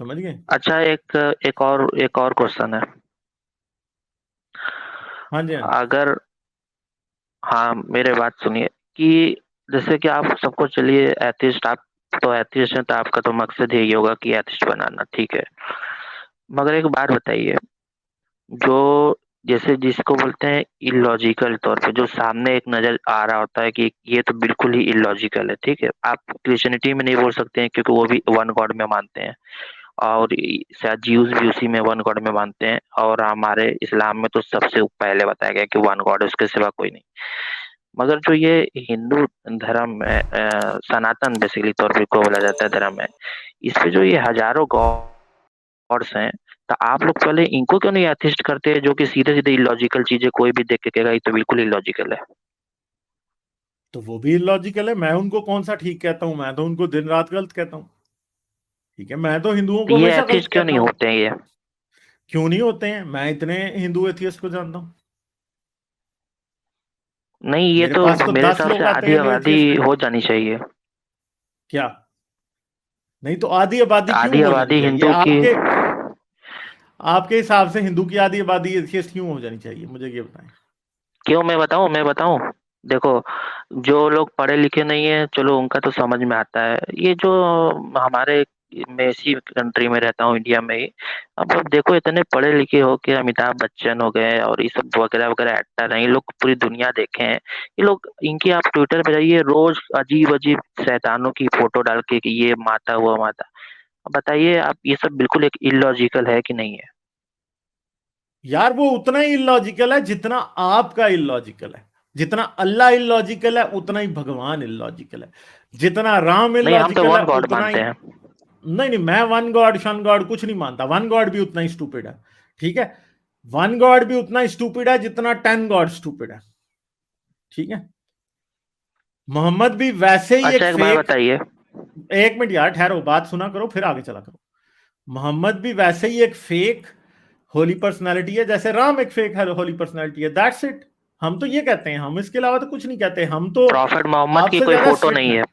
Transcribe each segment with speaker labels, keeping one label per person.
Speaker 1: समझ गए?
Speaker 2: अच्छा, एक और क्वेश्चन है।
Speaker 1: हाँ जी, हाँ।
Speaker 2: अगर, हाँ मेरे बात सुनिए कि जैसे कि आप सबको, चलिए एथिस्ट, आप तो एथिस्ट हैं तो आपका तो मकसद यही होगा कि एथिस्ट बनाना, ठीक है। मगर एक बात बताइए, जो जैसे जिसको बोलते हैं इलॉजिकल तौर पे, जो सामने एक नजर आ रहा होता है कि ये तो बिल्कुल ही इलॉजिकल है, ठीक है। आप क्रिश्चियनिटी में नहीं बोल सकते हैं क्योंकि वो भी वन गॉड में मानते हैं, और शायद ज्यूज भी उसी में वन गॉड में मानते हैं, और हमारे इस्लाम में तो सबसे पहले बताया गया कि वन गॉड है, उसके सिवा कोई नहीं। मगर जो ये हिंदू धर्म है, सनातन बेसिकली तौर पे को बोला जाता है धर्म है, इसपे जो ये हजारों गॉड्स हैं, तो आप लोग पहले इनको क्यों नहीं एथिस्ट करते, जो कि सीधे सीधे इलॉजिकल चीजें कोई भी देख के कहेगा ये तो बिल्कुल इलॉजिकल है।
Speaker 1: तो वो भी इलॉजिकल है, मैं उनको कौन सा ठीक कहता हूँ? मैं तो उनको दिन रात गलत कहता हूँ। ठीक है, मैं तो हिंदुओं
Speaker 2: तो
Speaker 1: को
Speaker 2: ये
Speaker 1: हमेशा गलत
Speaker 2: एथिस्ट क्यों
Speaker 1: कहता
Speaker 2: नहीं
Speaker 1: हूँ।
Speaker 2: होते हैं ये?
Speaker 1: क्यों नहीं होते हैं? मैं इतने हिंदू एथियस्ट को जानता हूँ।
Speaker 2: नहीं, ये
Speaker 1: मेरे
Speaker 2: तो
Speaker 1: पास तो
Speaker 2: मेरे
Speaker 1: 10
Speaker 2: हिसाब से
Speaker 1: लोग आते
Speaker 2: आधी
Speaker 1: हैं जो
Speaker 2: आबादी
Speaker 1: एथियस्ट है।
Speaker 2: हो जानी चाहिए।
Speaker 1: क्या? नहीं तो आधी आबादी क्यों
Speaker 2: आधी
Speaker 1: हो जानी
Speaker 2: आबादी
Speaker 1: चाहिए
Speaker 2: हिंदू की।
Speaker 1: आपके? आपके हिसाब से हिंदू की आधी आबादी एथियस्ट क्यों हो जानी चाहिए, मुझे ये बताएं।
Speaker 2: क्यों, मैं बताऊं। देखो, जो लोग पढ़े लिखे नहीं है, चलो उनका तो समझ में आता है। ये जो हमारे, मैं इसी कंट्री में रहता हूँ, इंडिया में ही। अब देखो, इतने पढ़े लिखे हो के अमिताभ बच्चन हो गए और ये सब वगैरह वगैरह एक्टर हैं, ये लोग पूरी दुनिया देखे हैं। ये लोग, इनकी आप ट्विटर पे जाइए, रोज अजीब अजीब शैतानों की फोटो डाल के कि ये माता हुआ माता। अब बताइए आप, ये सब बिल्कुल एक इलॉजिकल है कि नहीं है?
Speaker 1: यार वो उतना ही इलॉजिकल है जितना आपका इलॉजिकल है। जितना अल्लाह इलॉजिकल है उतना ही भगवान इलॉजिकल है। जितना राम
Speaker 2: नहीं, हम तो
Speaker 1: इलॉजिकल है
Speaker 2: वन गॉड
Speaker 1: उतना ही।
Speaker 2: मानते हैं।
Speaker 1: नहीं नहीं, मैं वन गॉड शन गॉड कुछ नहीं मानता। वन गॉड भी उतना ही स्टूपिड है। ठीक है। वन गॉड भी उतना स्टूपिड है जितना 10 गॉड स्टूपिड है। ठीक है। मोहम्मद भी वैसे ही
Speaker 2: अच्छा,
Speaker 1: एक
Speaker 2: एक बात
Speaker 1: फेक।
Speaker 2: बताइए।
Speaker 1: एक मिनट यार, ठहरो, बात सुना करो फिर आगे चला करो। मोहम्मद भी वैसे ही एक फेक होली पर्सनालिटी है जैसे राम एक फेक है होली पर्सनालिटी है। That's it. हम तो ये कहते हैं, हम इसके अलावा तो कुछ नहीं कहते। हम तो
Speaker 2: प्रॉफिट मोहम्मद की
Speaker 1: आपसे
Speaker 2: कोई
Speaker 1: ज्यादा
Speaker 2: फोटो
Speaker 1: स्ट्रिक्ट
Speaker 2: नहीं
Speaker 1: हैं।
Speaker 2: है?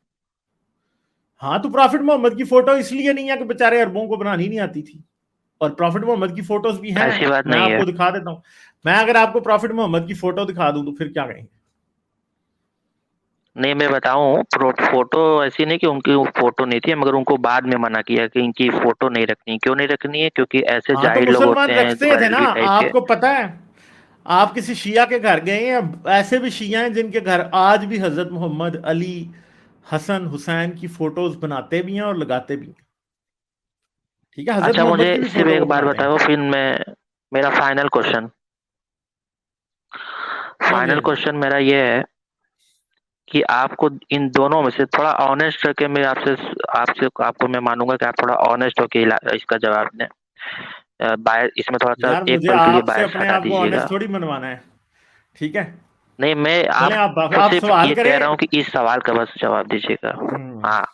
Speaker 1: हाँ, तो प्रॉफिट मोहम्मद की फोटो इसलिए नहीं है कि बेचारे अरबों को बनानी नहीं आती थी। और प्रॉफिट मोहम्मद की फोटोज भी हैं।
Speaker 2: ऐसी बात
Speaker 1: मैं
Speaker 2: नहीं है।
Speaker 1: आपको दिखा देता हूं। मैं अगर आपको प्रॉफिट मोहम्मद की फोटो दिखा दूं तो फिर क्या कहेंगे?
Speaker 2: नहीं, मैं बताऊं, फोटो ऐसी नहीं कि उनकी वो फोटो नहीं थी, मगर उनको बाद में मना किया कि इनकी फोटो नहीं रखनी। क्यों नहीं रखनी है? क्योंकि ऐसे
Speaker 1: हाँ, तो
Speaker 2: जाहिल लोग होते
Speaker 1: मुसलमान
Speaker 2: हैं
Speaker 1: रखते थे ना।
Speaker 2: वर्ल्डली टाइप के।
Speaker 1: आपको पता है, आप किसी शिया के घर गए हैं? ऐसे भी शिया हैं जिनके घर आज भी हजरत मोहम्मद, अली, हसन, हुसैन की फोटोज बनाते भी हैं और लगाते भी हैं। ठीक है, हजरत
Speaker 2: अच्छा,
Speaker 1: मोहम्मद
Speaker 2: मुझे
Speaker 1: की भी
Speaker 2: सिर्फ
Speaker 1: फोटो
Speaker 2: एक
Speaker 1: वो
Speaker 2: बात
Speaker 1: बनाते हैं।
Speaker 2: बताओ, फिर मैं, मेरा फाइनल क्वेश्चन,
Speaker 1: हाँ जी, हाँ जी।
Speaker 2: मेरा ये है कि आपको इन दोनों में से थोड़ा ऑनेस्ट करके, मैं आपसे आपसे आपको मैं मानूंगा कि आप थोड़ा ऑनेस्ट होके इसका जवाब दें। बायस, इसमें थोड़ा सा
Speaker 1: यार
Speaker 2: एक
Speaker 1: मुझे
Speaker 2: पल के लिए
Speaker 1: आपसे
Speaker 2: बायस
Speaker 1: अपने
Speaker 2: हटा
Speaker 1: आप को
Speaker 2: दीजिएगा।
Speaker 1: ऑनेस्ट थोड़ी मनवाना है। ठीक है।
Speaker 2: नहीं, मैं
Speaker 1: चलें,
Speaker 2: आपको
Speaker 1: आप
Speaker 2: सिर्फ
Speaker 1: सवाल
Speaker 2: ये कह रहा हूँ
Speaker 1: करें।
Speaker 2: कि इस सवाल का बस जवाब दीजिएगा।
Speaker 1: हम्म।
Speaker 2: हाँ,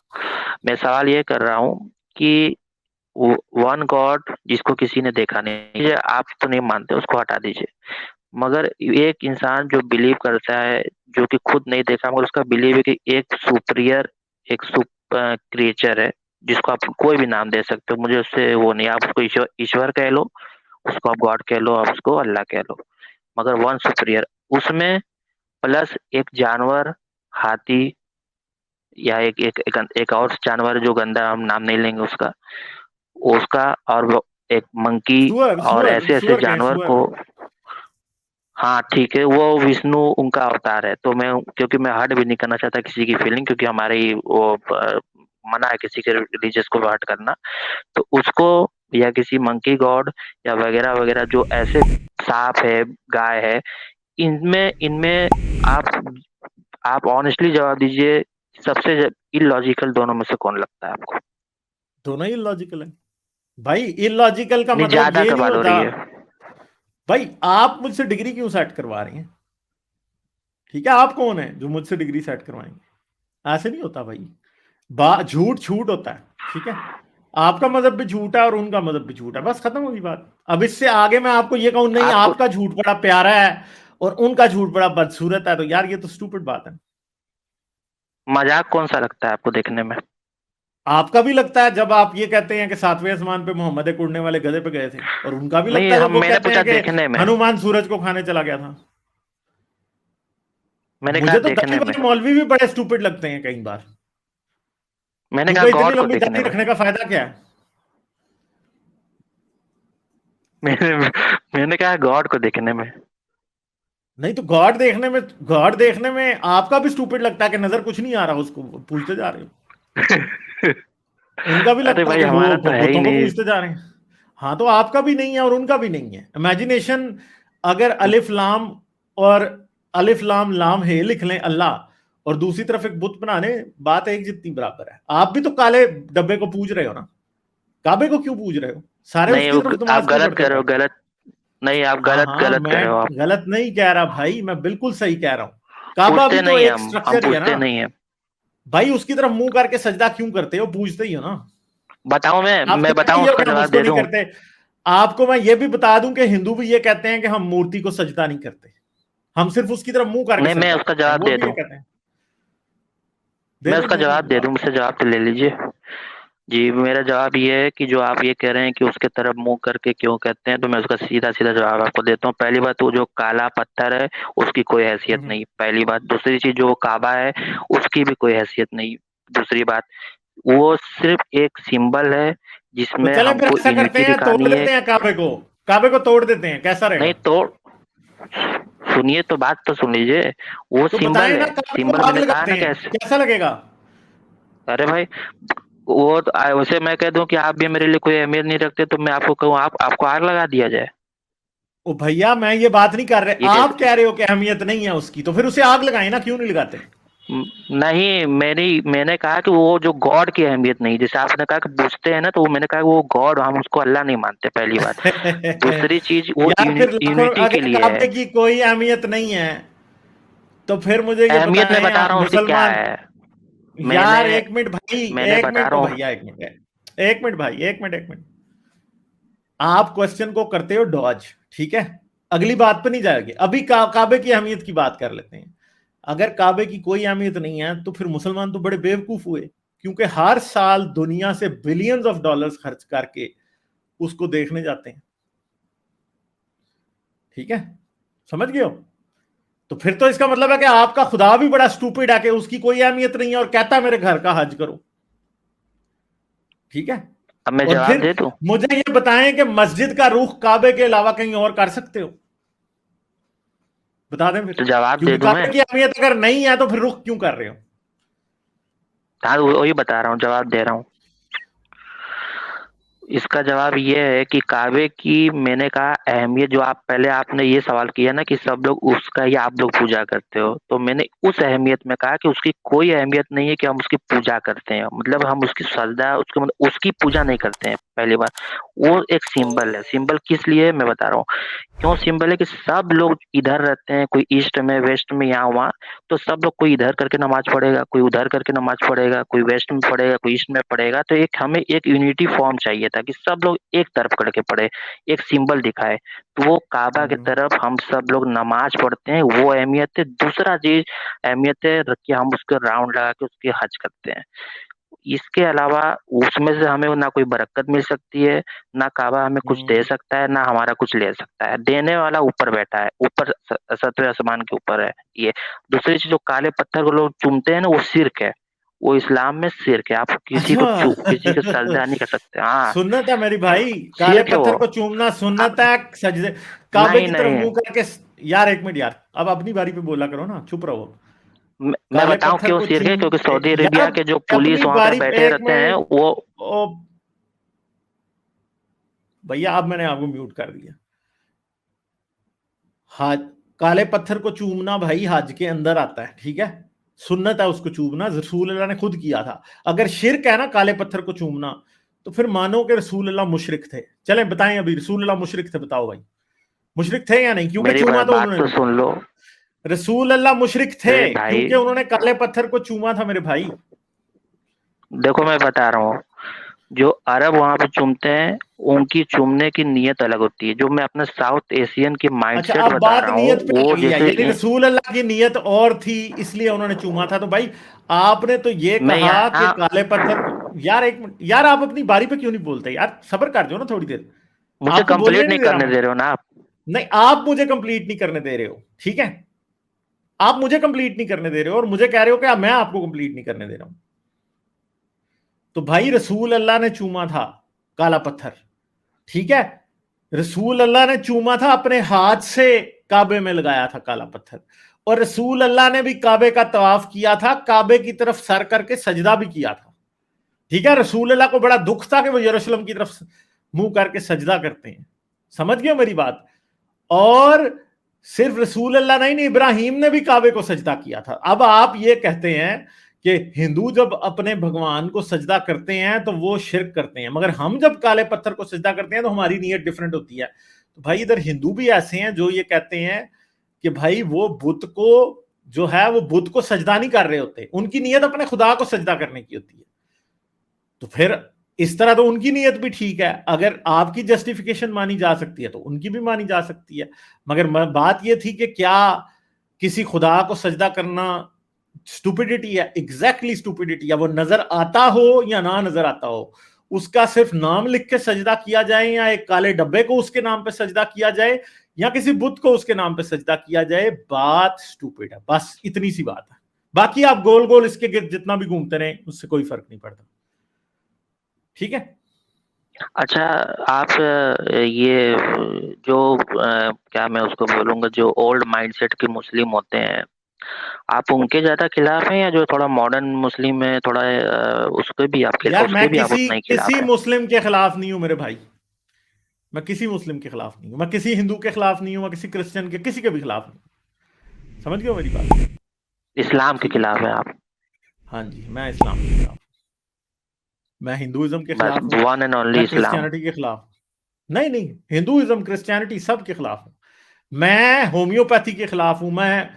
Speaker 2: मैं सवाल ये कर रहा हूँ कि वन गॉड जिसको किसी ने देखा नहीं, ये आप तो नहीं मानते, उसको हटा दीजिए। मगर एक इंसान जो बिलीव करता है, जो कि खुद नहीं देखा मगर उसका बिलीव है कि एक सुपीरियर, एक क्रिएचर है, जिसको आप कोई भी नाम दे सकते हो, मुझे उससे वो नहीं, आप उसको ईश्वर ईश्वर कह लो, उसको आप गॉड कह लो, आप उसको अल्लाह कह लो, मगर वन सुपीरियर उसमें, प्लस एक जानवर, हाथी, या एक और जानवर जो गंदा, हम नाम नहीं लेंगे उसका, और वो एक मंकी,
Speaker 1: सुअर
Speaker 2: और
Speaker 1: सुअर
Speaker 2: ऐसे ऐसे
Speaker 1: सुअर कहें,
Speaker 2: जानवर
Speaker 1: सुअर।
Speaker 2: को। हाँ ठीक है, वो विष्णु उनका अवतार है, तो मैं, क्योंकि मैं हर्ट भी नहीं करना चाहता किसी की फीलिंग, क्योंकि हमारी वो मना है किसी के रिलीजियस को हर्ट करना, तो उसको, या किसी मंकी गॉड, या वगैरह वगैरह, जो ऐसे सांप है, गाय है, इनमें इनमें आप ऑनेस्टली जवाब दीजिए, सबसे इलॉजिकल दोनों में से कौन लगता है आपको?
Speaker 1: दोनों ही इलॉजिकल है। भाई इलॉजिकल का
Speaker 2: नहीं,
Speaker 1: मतलब
Speaker 2: ज्यादा
Speaker 1: ये नहीं
Speaker 2: कमाल हो
Speaker 1: होता।
Speaker 2: रही है।
Speaker 1: भाई आप मुझसे डिग्री क्यों सेट करवा रही हैं? ठीक है, आप कौन है जो मुझसे डिग्री सेट करवाएंगे? ऐसे नहीं होता भाई। झूठ झूठ होता है। ठीक है। आपका मजहब भी झूठ है और उनका मजहब भी झूठ है, बस खत्म होगी बात। अब इससे आगे मैं आपको ये कहूं नहीं
Speaker 2: आपको
Speaker 1: आपका झूठ बड़ा प्यारा है और उनका झूठ बड़ा बदसूरत है, तो यार ये तो स्टूपिड बात है।
Speaker 2: मजाक कौन सा लगता है आपको देखने में?
Speaker 1: आपका भी लगता है जब आप ये कहते हैं कि 7वें आसमान पे मोहम्मद एक उड़ने वाले गधे पे गए थे, और उनका भी
Speaker 2: नहीं,
Speaker 1: लगता है जब
Speaker 2: हम
Speaker 1: वो
Speaker 2: मैंने
Speaker 1: कहते
Speaker 2: पूछा
Speaker 1: हैं कि
Speaker 2: देखने में,
Speaker 1: हनुमान सूरज को खाने चला गया था?
Speaker 2: मैंने कहा
Speaker 1: मुझे तो दाढ़ी
Speaker 2: देखने में,
Speaker 1: वाले मौलवी भी बड़े स्टूपिड लगते हैं कई बार,
Speaker 2: मैंने कहा
Speaker 1: क्योंकि इतनी
Speaker 2: गॉड को
Speaker 1: लंबी
Speaker 2: देखने
Speaker 1: दाढ़ी
Speaker 2: में।
Speaker 1: रखने का फायदा क्या है?
Speaker 2: मैंने मैंने कहा गॉड को देखने में।
Speaker 1: नहीं तो गॉड देखने में आपका भी स्टूपिड लगता है कि नजर कुछ नहीं आ रहा, उसको पूछते जा रहे हो। उनका भी
Speaker 2: अरे
Speaker 1: लगता है
Speaker 2: भाई
Speaker 1: कि
Speaker 2: हमारा तो
Speaker 1: वो
Speaker 2: है ही
Speaker 1: बुतों को
Speaker 2: नहीं।
Speaker 1: पूछते जा रहे हैं। हाँ, तो आपका भी नहीं है और उनका भी नहीं है इमेजिनेशन। अगर अलिफ लाम और अलिफ लाम लाम है लिख लें अल्लाह, और दूसरी तरफ एक बुत बना लें, बात एक जितनी बराबर है। आप भी तो काले डब्बे को पूज रहे हो ना, काबे को क्यों पूज रहे हो? सारे
Speaker 2: नहीं,
Speaker 1: उसकी तरफ
Speaker 2: आप
Speaker 1: नमाज क्यों
Speaker 2: गलत
Speaker 1: पढ़ते
Speaker 2: कर
Speaker 1: हो
Speaker 2: रहे हो,
Speaker 1: भाई?
Speaker 2: गलत। नहीं, आप
Speaker 1: हाँ
Speaker 2: गलत
Speaker 1: हाँ,
Speaker 2: गलत कर
Speaker 1: मैं
Speaker 2: रहे हो आप।
Speaker 1: गलत नहीं कह रहा भाई, मैं बिल्कुल सही कह रहा हूं। काबा
Speaker 2: पूछते
Speaker 1: भी तो
Speaker 2: नहीं है,
Speaker 1: एक
Speaker 2: हम
Speaker 1: स्ट्रक्चर ही है ना
Speaker 2: पूछते नहीं है।
Speaker 1: भाई। उसकी तरफ मुंह करके सजदा क्यों करते हो? पूछते ही हो ना।
Speaker 2: बताऊं
Speaker 1: आपको
Speaker 2: मैं बताऊं
Speaker 1: चाहिए हो
Speaker 2: उसका
Speaker 1: कि हम
Speaker 2: जवाब
Speaker 1: उसको
Speaker 2: दे
Speaker 1: नहीं
Speaker 2: दूं।
Speaker 1: करते? आपको मैं ये भी बता दूं कि हिंदू भी ये कहते हैं कि हम मूर्ति को सजदा नहीं करते, हम सिर्फ उसकी तरफ मुंह करके
Speaker 2: नहीं, मैं
Speaker 1: सजदा
Speaker 2: उसका
Speaker 1: करते हैं,
Speaker 2: जवाब
Speaker 1: वो
Speaker 2: दे
Speaker 1: भी ये
Speaker 2: दूं।
Speaker 1: कहते हैं। दे
Speaker 2: मैं
Speaker 1: दें
Speaker 2: उसका
Speaker 1: दे दें
Speaker 2: जवाब दे दूं,
Speaker 1: जवाब।
Speaker 2: मुझसे जवाब तो ले लीजिए। जी, मेरा जवाब ये है कि जो आप ये कह रहे हैं कि उसके तरफ मुंह करके क्यों कहते हैं, तो मैं उसका सीधा सीधा जवाब आपको देता हूँ। पहली बात, वो जो काला पत्थर है उसकी कोई हैसियत
Speaker 1: हम्म।
Speaker 2: नहीं, पहली बात। दूसरी चीज, जो काबा है उसकी भी कोई हैसियत नहीं। दूसरी बात, वो सिर्फ एक सिंबल है
Speaker 1: तो
Speaker 2: जिसमें
Speaker 1: चले फिर
Speaker 2: हमको
Speaker 1: ऐसा करते
Speaker 2: यूनिटी
Speaker 1: हैं,
Speaker 2: दिखानी
Speaker 1: तोड़
Speaker 2: है।
Speaker 1: देते हैं काबे को, काबे को तोड़ देते हैं, कैसा
Speaker 2: नहीं
Speaker 1: रहेगा?
Speaker 2: तो सुनिए, तो बात तो सुन लीजिए। वो
Speaker 1: तो बताएं
Speaker 2: सिंबल
Speaker 1: ना,
Speaker 2: है,
Speaker 1: काबे को
Speaker 2: सिंबल
Speaker 1: आग
Speaker 2: मैंने कहा
Speaker 1: लगाते
Speaker 2: ना
Speaker 1: हैं,
Speaker 2: कैसे।
Speaker 1: कैसा लगेगा?
Speaker 2: अरे भाई, वो तो वैसे मैं कह दूं कि आप भी मेरे लिए कोई अहमियत नहीं रखते, तो मैं आपको कहूँ आप आपको आग लगा दिया जाए।
Speaker 1: ओ भैया, मैं ये बात नहीं कर रहे,
Speaker 2: ये
Speaker 1: आप
Speaker 2: कैसे।
Speaker 1: कह रहे हो कि अहमियत नहीं है उसकी, तो फिर उसे आग लगाए ना, क्यों नहीं लगाते?
Speaker 2: नहीं, मैंने कहा कि वो जो गॉड की अहमियत नहीं, जैसे आपने कहा कि पूछते हैं ना, तो मैंने कहा कि वो गॉड, हम उसको अल्लाह नहीं मानते, पहली बात। दूसरी चीज, वो
Speaker 1: यार फिर लाखों,
Speaker 2: यूनिटी के
Speaker 1: अगर
Speaker 2: लिए है।
Speaker 1: काबे की कोई अहमियत नहीं है, तो फिर मुझे ये
Speaker 2: अहमियत मैं
Speaker 1: बताएं,
Speaker 2: बता
Speaker 1: आप
Speaker 2: रहा हूँ उसकी क्या
Speaker 1: मुसलमान।
Speaker 2: है। मैंने
Speaker 1: यार एक मिनट भाई,
Speaker 2: मैंने
Speaker 1: एक
Speaker 2: बता
Speaker 1: मिनट
Speaker 2: रहा
Speaker 1: ओ
Speaker 2: हूँ।
Speaker 1: भैया, एक मिनट, एक मिनट भाई, एक मिनट। आप क्वेश्चन को करते हो डॉज, ठीक है? अगली बात पे नहीं जाएगी, अभी काबे की अहमियत की बात कर लेते हैं। अगर काबे की कोई अहमियत नहीं है, तो फिर मुसलमान तो बड़े बेवकूफ हुए, क्योंकि हर साल दुनिया से बिलियंस ऑफ डॉलर्स खर्च करके उसको देखने जाते हैं। ठीक है, समझ गए हो? तो फिर तो इसका मतलब है कि आपका खुदा भी बड़ा स्टूपिड है कि उसकी कोई अहमियत नहीं है और कहता है मेरे घर का हज करो। ठीक है,
Speaker 2: अब मैं
Speaker 1: और
Speaker 2: जवाब
Speaker 1: फिर
Speaker 2: दे दूं।
Speaker 1: मुझे ये बताएं कि मस्जिद का रुख काबे के अलावा कहीं और कर सकते हो? बता दें फिर।
Speaker 2: तो जवाब दे
Speaker 1: क्योंकि
Speaker 2: दूं मैं।
Speaker 1: काबे की अहमियत अगर नहीं है, तो फिर रुख क्यों कर रहे हो?
Speaker 2: हाँ, वही बता रहा हूँ, जवाब दे रहा हूँ। इसका जवाब ये है कि काबे की, मैंने कहा अहमियत, जो आप पहले आपने ये सवाल किया ना कि सब लोग उसका ही आप लोग पूजा करते हो, तो मैंने उस अहमियत में कहा कि उसकी कोई अहमियत नहीं है कि हम उसकी पूजा करते हैं, मतलब हम उसकी सजदा, उसके मतलब उसकी पूजा नहीं करते हैं, पहली बार। वो एक सिंबल है। सिंबल किस लिए है मैं बता रहा हूँ। क्यों सिंबल है कि सब लोग इधर रहते हैं, कोई ईस्ट में, वेस्ट में, यहाँ वहाँ, तो सब लोग, कोई इधर करके नमाज पढ़ेगा, कोई उधर करके नमाज पढ़ेगा, कोई वेस्ट में पढ़ेगा, कोई ईस्ट में पढ़ेगा, तो एक हमें एक यूनिटी फॉर्म चाहिए था कि सब लोग एक तरफ करके पढ़े, एक सिंबल दिखाए। तो वो काबा की तरफ हम सब लोग नमाज पढ़ते हैं, वो अहमियत है। दूसरा चीज अहमियत है कि हम उसके राउंड लगा के उसके हज करते हैं। इसके अलावा उसमें से हमें ना कोई बरकत मिल सकती है, ना काबा हमें कुछ दे सकता है, ना हमारा कुछ ले सकता है। देने वाला ऊपर बैठा है, ऊपर 7वें आसमान के ऊपर है ये। दूसरी चीज, जो काले पत्थर को लोग चूमते हैं ना, वो शिर्क है। वो इस्लाम में शिर्क है। आप
Speaker 1: अच्छा।
Speaker 2: किसी का सजदा नहीं कर सकते। हाँ,
Speaker 1: सुन्नत है मेरी भाई, काले
Speaker 2: शिर्क है वो।
Speaker 1: पत्थर को चूमना सुन्नत
Speaker 2: आप
Speaker 1: है, सजदे काबे
Speaker 2: नहीं
Speaker 1: की तरफ
Speaker 2: नहीं,
Speaker 1: मुंह करके। यार एक मिनट यार, अब अपनी बारी पे बोला करो ना, चुप रहो।
Speaker 2: मैं
Speaker 1: काले
Speaker 2: बताऊं
Speaker 1: पत्थर
Speaker 2: क्यों
Speaker 1: को
Speaker 2: शिर्क है,
Speaker 1: चूम,
Speaker 2: क्योंकि सऊदी अरेबिया
Speaker 1: यार
Speaker 2: के जो पुलिस
Speaker 1: अपनी
Speaker 2: वहां पे
Speaker 1: बारी पे
Speaker 2: बैठे
Speaker 1: एक
Speaker 2: रहते हैं
Speaker 1: मिनट।
Speaker 2: वो।
Speaker 1: ओ भैया, अब मैंने आपको म्यूट कर दिया। हाज, काले पत्थर को चूमना भाई हज के अंदर आता है, ठीक है? सुन्नत है उसको चूमना, रसूल अल्लाह ने खुद किया था। अगर शिर्क है ना काले पत्थर को चूमना, तो फिर मानो कि रसूल अल्लाह मुशरिक थे। चलें बताएं, अभी रसूल अल्लाह मुशरिक थे, बताओ भाई, मुशरिक थे या नहीं? क्योंकि
Speaker 2: मेरी
Speaker 1: चूमा तो
Speaker 2: बात
Speaker 1: उन्होंने
Speaker 2: तो
Speaker 1: भी था।
Speaker 2: सुन लो।
Speaker 1: रसूल अल्लाह मुशरिक थे
Speaker 2: अरे भाई,
Speaker 1: क्योंकि उन्होंने काले पत्थर को चूमा था मेरे भाई।
Speaker 2: देखो मैं बता रहा हूँ, जो अरब वहां पे चूमते हैं, उनकी चूमने की नीयत अलग होती है। जो मैं अपने साउथ एशियन की
Speaker 1: अच्छा,
Speaker 2: माइंडसेट
Speaker 1: अब
Speaker 2: बता
Speaker 1: बात
Speaker 2: रहा हूँ,
Speaker 1: नियत पे आ
Speaker 2: वो
Speaker 1: गई है,
Speaker 2: जैसे
Speaker 1: यानी रसूल अल्लाह की नियत और थी, इसलिए उन्होंने चूमा था। तो भाई आपने तो ये
Speaker 2: मैं
Speaker 1: कहा कि
Speaker 2: यहाँ
Speaker 1: काले पत्थर को, यार एक मिनट यार, आप अपनी बारी पे क्यों नहीं बोलते यार, सब्र कर जाओ ना थोड़ी देर।
Speaker 2: मुझे
Speaker 1: आपको बोलने
Speaker 2: कंप्लीट नहीं
Speaker 1: दे रहा
Speaker 2: करने
Speaker 1: मैं।
Speaker 2: दे रहे हो ना आप।
Speaker 1: नहीं, आप मुझे कंप्लीट नहीं करने दे रहे हो, ठीक है, आप मुझे कंप्लीट नहीं करने दे रहे हो और मुझे कह रहे हो कि मैं आपको कंप्लीट नहीं करने दे रहा हूं। तो भाई रसूल अल्लाह ने चूमा था काला पत्थर, ठीक है, रसूल अल्लाह ने चूमा था, अपने हाथ से काबे में लगाया था काला पत्थर, और रसूल अल्लाह ने भी काबे का तवाफ किया था, काबे की तरफ सर करके सजदा भी किया था, ठीक है। रसूल अल्लाह को बड़ा दुख था कि वो यरूशलेम की तरफ मुंह करके सजदा करते हैं, समझ गए मेरी बात। और सिर्फ रसूल अल्लाह नहीं, इब्राहिम ने भी काबे को सजदा किया था। अब आप ये कहते हैं कि हिंदू जब अपने भगवान को सजदा करते हैं तो वो शिर्क करते हैं, मगर हम जब काले पत्थर को सजदा करते हैं तो हमारी नीयत डिफरेंट होती है। तो भाई इधर हिंदू भी ऐसे हैं जो ये कहते हैं कि भाई वो बुत को जो है वो बुत को सजदा नहीं कर रहे होते, उनकी नीयत अपने खुदा को सजदा करने की होती है। तो फिर इस तरह तो उनकी नीयत भी ठीक है, अगर आपकी जस्टिफिकेशन मानी जा सकती है तो उनकी भी मानी जा सकती है। मगर बात यह थी कि क्या किसी खुदा को सजदा करना स्टूपिडिटी है? एग्जैक्टली स्टूपिडिटी है। वो नजर आता हो या ना नजर आता हो, उसका सिर्फ नाम लिख के सजदा किया जाए या एक काले डब्बे को उसके नाम पे सजदा किया जाए या किसी बुत को उसके नाम पे सजदा किया जाए, बात स्टूपिड है, बस इतनी सी बात है। बाकी आप गोल गोल इसके गिर्द जितना भी घूमते रहे उससे कोई फर्क नहीं पड़ता, ठीक है।
Speaker 2: अच्छा, आप ये जो क्या मैं उसको बोलूंगा, जो ओल्ड माइंडसेट के मुस्लिम होते हैं, आप उनके ज्यादा खिलाफ हैं या जो थोड़ा मॉडर्न मुस्लिम है थोड़ा उसके भी आप
Speaker 1: यार मैं
Speaker 2: उसके भी आप उतना ही खिलाफ
Speaker 1: किसी
Speaker 2: है?
Speaker 1: मुस्लिम के खिलाफ नहीं हूं मेरे भाई, मैं किसी मुस्लिम के खिलाफ नहीं हूं, मैं किसी हिंदू के खिलाफ नहीं हूं, मैं किसी क्रिश्चियन के किसी के भी खिलाफ नहीं। समझ गए मेरी बात?
Speaker 2: इस्लाम के
Speaker 1: ठीक है,
Speaker 2: खिलाफ है आप?
Speaker 1: हाँ जी, मैं इस्लाम के खिलाफ, मैं हिंदुइज्म के
Speaker 2: बस
Speaker 1: खिलाफ हूं,
Speaker 2: वन एंड ओनली
Speaker 1: मैं
Speaker 2: इस्लाम?
Speaker 1: क्रिश्चियनिटी के खिलाफ, नहीं नहीं, हिंदुइज्म क्रिश्चियनिटी सब के खिलाफ हूं। मैं होम्योपैथी के खिलाफ हूं, मैं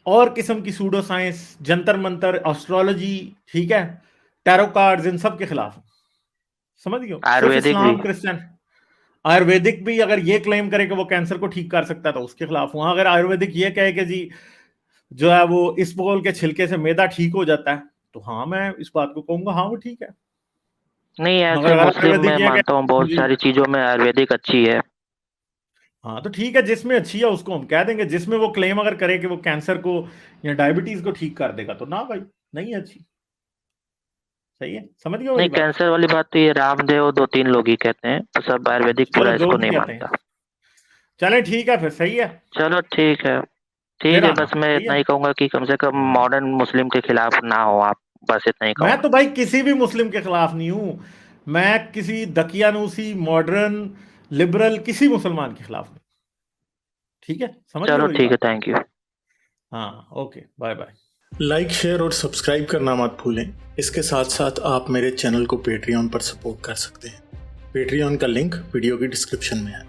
Speaker 1: और किस्म की pseudo science, Jantar Mantar, astrology, ठीक है, टैरो कार्ड्स, इन सब के खिलाफ हूं। समझ गए? सिर्फ
Speaker 2: आयुर्वेदिक भी?
Speaker 1: इस्लाम क्रिश्चियन, आयुर्वेदिक भी अगर ये क्लेम करे कि वो कैंसर को ठीक कर सकता है तो उसके खिलाफ हूं। अगर आयुर्वेदिक ये कहे कि जी जो है वो इस पोल के छिलके से मैदा ठीक हो जाता है, तो हाँ मैं इस बात को कहूंगा हाँ वो ठीक है।
Speaker 2: नहीं,
Speaker 1: मगर
Speaker 2: ऐसे
Speaker 1: अगर
Speaker 2: मुस्लिम
Speaker 1: आयुर्वेदिक
Speaker 2: मैं
Speaker 1: ये
Speaker 2: मानता हूँ
Speaker 1: कहे
Speaker 2: बहुत
Speaker 1: जी
Speaker 2: सारी चीजों में आयुर्वेदिक अच्छी है।
Speaker 1: हाँ तो ठीक है, जिसमें अच्छी है उसको हम कह देंगे, जिसमें वो क्लेम अगर करे कि वो कैंसर को या डायबिटीज को ठीक कर देगा तो ना भाई, नहीं है अच्छी। सही है, समझ गए
Speaker 2: नहीं,
Speaker 1: मेरी बात?
Speaker 2: कैंसर वाली बात तो ये रामदेव 2-3 लोग ही कहते हैं, तो सब आयुर्वेदिक
Speaker 1: चलो
Speaker 2: पूरा
Speaker 1: जो
Speaker 2: इसको
Speaker 1: भी
Speaker 2: नहीं
Speaker 1: कहते हैं,
Speaker 2: मानता।
Speaker 1: चलें ठीक है फिर, सही है,
Speaker 2: चलो ठीक है। ठीक
Speaker 1: फिर
Speaker 2: है,
Speaker 1: आना,
Speaker 2: बस मैं
Speaker 1: सही
Speaker 2: इतना
Speaker 1: है।
Speaker 2: ही कहूंगा कि कम से कम मॉडर्न मुस्लिम के खिलाफ ना हो आप, बस इतना ही
Speaker 1: मैं
Speaker 2: कहूंगा।
Speaker 1: तो भाई किसी भी मुस्लिम के खिलाफ नहीं हूं, मैं किसी दकियानूसी मॉडर्न लिबरल किसी मुसलमान के खिलाफ नहीं, ठीक है, समझ गए
Speaker 2: चलो
Speaker 1: मेरी
Speaker 2: ठीक है,
Speaker 1: बात?
Speaker 2: Thank you.
Speaker 1: हाँ okay, bye bye. Like share और सब्सक्राइब करना मत भूलें। इसके साथ साथ आप मेरे चैनल को पेट्रियन पर सपोर्ट कर सकते हैं। पेट्रियन का लिंक वीडियो की डिस्क्रिप्शन में है।